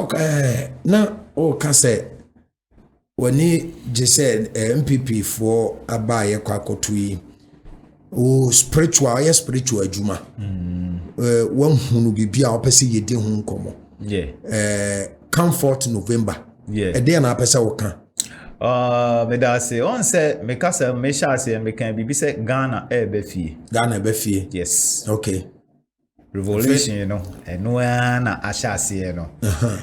Doc, now, Kase, when he just said MPP for Abaye Kwakotui, spiritual Juma. One who will be our person, ye did home come. Yeah. Comfort November. Yeah. A day and a person will come. Medase on say mekasa mesha say mekan bibi say Ghana be fie. Yes. Okay. Revolution you know eno na asha say no.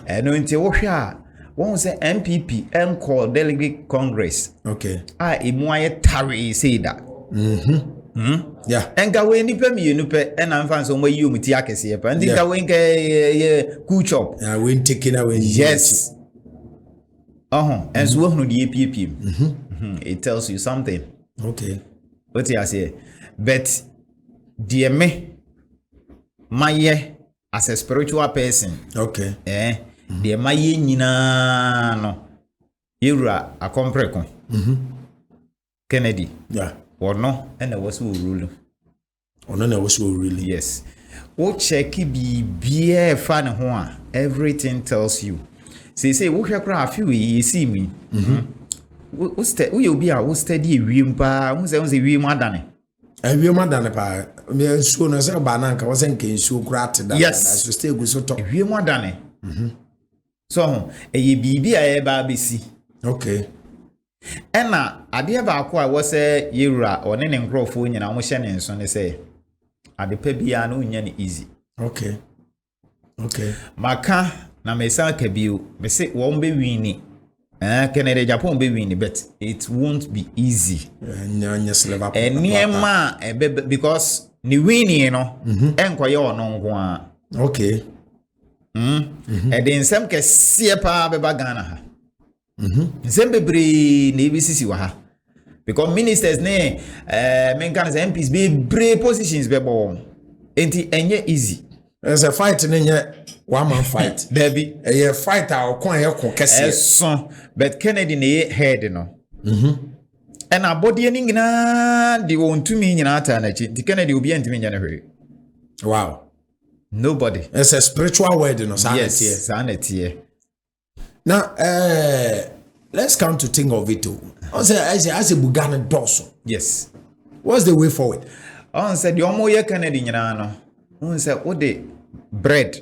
Eno nti wo hwe a won say MPP call delegate congress. Okay. Emu aye tare say that. Yeah. Enga we nipa mi nupe na mfa so mo yi omuti akese ye pa. Ndika we nke ye cool chop. Yeah, we taking away. Yes. And so when the APP, it tells you something. Okay. What you say? But dear me, my as a spiritual person. Okay. Dear my nina no. Ira a compreko. Kennedy. Yeah. Or no, and I was who rule. Or no, I was who really. Yes. What check be fan hoa. Everything tells you. Say wo hwe kra afi we see me wo you be a wo study wiem pa wo say wiem adane wiem adane pa me so no say ba na nka wo say nka nsu kra te da so stay go so to wiem adane so eye bibi a e ba besi. Okay. Ena ade ba ko a wo say yewura one ne nkrofo nyina wo hye ne nso ne say ade pa bia na unya ne easy. Okay. Maka na mesa kabio me say won be wini Kente Agyapong be wini but it won't be easy because ni wini no enkoye ono nko a. Okay. E den sem ke sie pa be ba Ghana ha nsem bebre na ebisisi wa ha because ministers ne men kan say MPs be bre positions be bo enti enye easy. There's a fight in one man fight. Debbie, a fight our coin, son, but Kennedy ne head no. And our body ending na the one 2 million alternative. The Kennedy will be entering January. Wow. Nobody. It's a spiritual word, you know. Yes, sanity. Now, let's come to think of it too. I say, as a Bugana Dawson. Yes. What's the way forward? I said, you're more Kennedy, you know. I said, what the bread?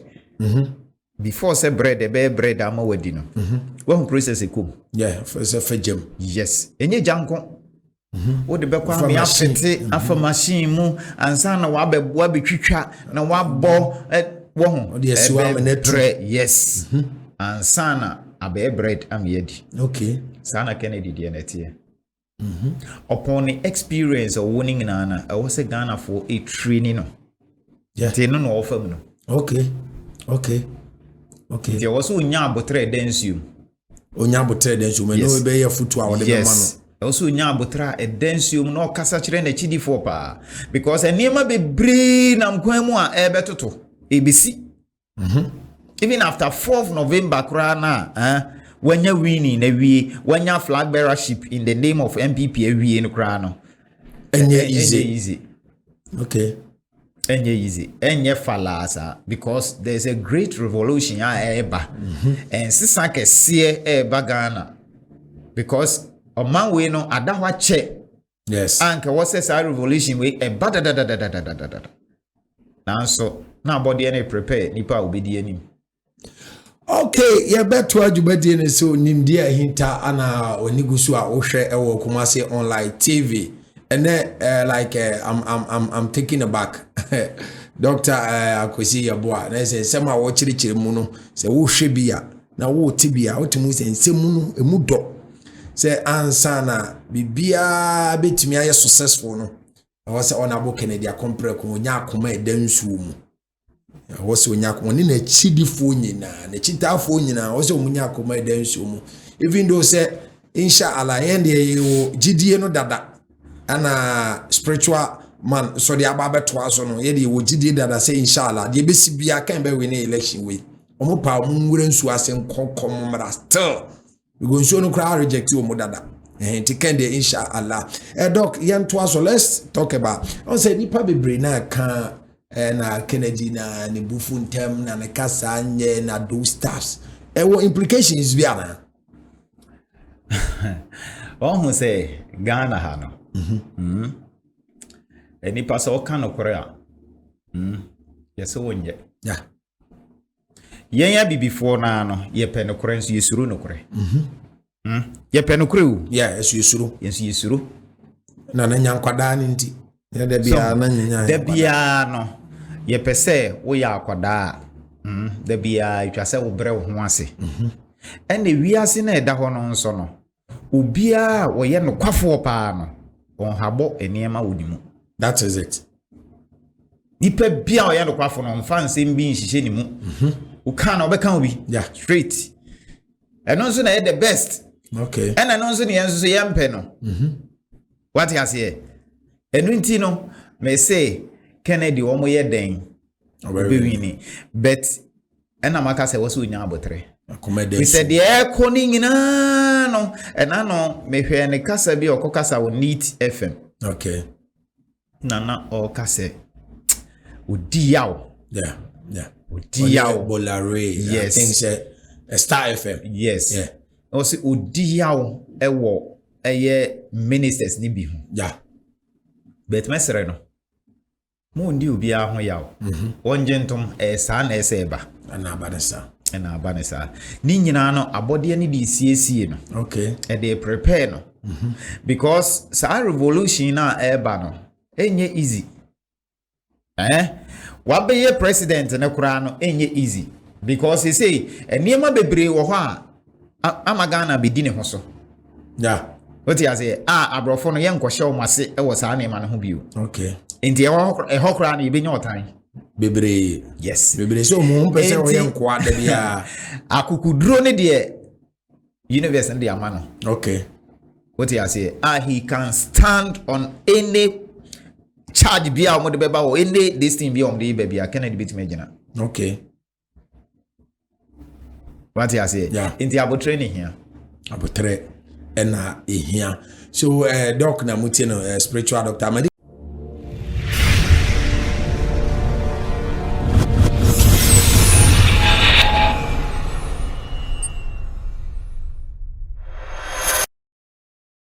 Before say bread, the bear bread, I'm a wedding. One process a cook. Yeah, for a gem. Yes. Any janko. What the back one after machine mo and son wabi chicha na wabo at one. Yes. And sana a bear bread am yedi. Okay. Sana Kennedy DNA. Upon the experience of winning Nana, I was a Ghana for a training. Yeah. They no offer no. Okay. There was unya botre dance you. Unya botre dance you. No be your foot wa de man. Also unya botra e dance you no kasa kire na chidi for pa because enema be bre na mkwan mu a e betoto. ABC. Even after 4th November kra na wanya winning na wie wanya flag bearership in the name of MPP wie no kra no. Easy. Okay. Enye falasa because there's a great revolution eba and sisake sie eba Ghana because a man we no adahwa che. Yes. Anke what says our revolution we eba da. Now so now body any prepare nipa obedi anim. Okay, yeah, better adwumadi ne so nimdi ahinta ana onigusu a ohwe ewo Kumasi online TV. And then, I'm taking aback. Doctor, Akwesi Yaboa. And I say, "Sama watchiri muno." Say, "Wo shebia na wo tibia." What mu say, "Se muno emudo." Say, "Ansana bibia betimi aye successful no." I was honorable Kennedy compare ko nya akoma edansu mu. I was nya akoma ni na chidifo nyina, na chitafo nyina. I was nya akoma edansu mu. Even though say, inshallah, end ye GDA no dada. Ana spiritual man so the ababa to aso no ye de wo gidi dada say inshallah de be sibia kan be win election we omo pa omo nwure nsu ase nkonkom mara still we go nsu no crowd reject omo dada ti Kente inshallah doc yan to aso let's talk about on say nipa bebre na kan na Kennedy na ne bufu ntem na ne kasa nye na those staffs what implications be ana? Who say Ghana hano? Any pass all kind of Korea. Yes, one yet. Yeah. Yenya be before now, ye pen no currency, yes, no cre. Ye pen crew. Yeah, yes, you suru. Yes, you suru. Na nyam kwada nti. Ya de bia na nyanya. De bia no. Ye pese wo ya kwada. De bia itwa se wo bre wo ho ase. Ene wiase na eda ho no nso no. Obia wo ye no kwafo pa no. On habo eniema wodimu. That is it. Nipa bia wo ye no kwafo no mfa nsem bi nhihye ni mu. Uka na obeka obi. Yeah. Straight. Eno nso na the best. Okay. Ena no nso ne yenso so yempe no. What you say? Enu nti no me say Kennedy omo ye den. Obewini. But ena maka say woso nya abotre. We said the air coni nyina no. Ena no me hwe ne kasa bi okokasa wo Neat FM. Okay. Nana o kase. Odi yaw. Yeah. Yeah. Odi yaw. Bolare. Yes. I think say a Star FM. Yes. Yeah. O say odi yaw ewo eye ministers ni bi ho. Yeah. Bet mesere no. Mo ndi obi a ho yaw. Onje ntom sa na ese eba. Na abanesa. Ni nyina no abode ni di siesie no. Okay. E dey prepare no. Because sa revolution na eba no. Enye easy. Wabeye president na kura no enye easy. Because he say eniema bebre wo ho a amagana be di ne ho so. Yeah. What you say? Abrofo no yen kwhye o mase e wo sa na ho bio. Okay. Enti e ho kura na ebenya otan. Bebre. Yes. Bebre so mo pese o yen kwa da bia. Akukuduro ne de universe ndi amano. Okay. What you say? He can stand on any charge bia o mo de beba o any this thing bia o de be bia Kennedy bit me gina. Okay. What you say? Yeah. Enti abo training here. Abo tre ena ehia. So doc na mutie no spiritual doctor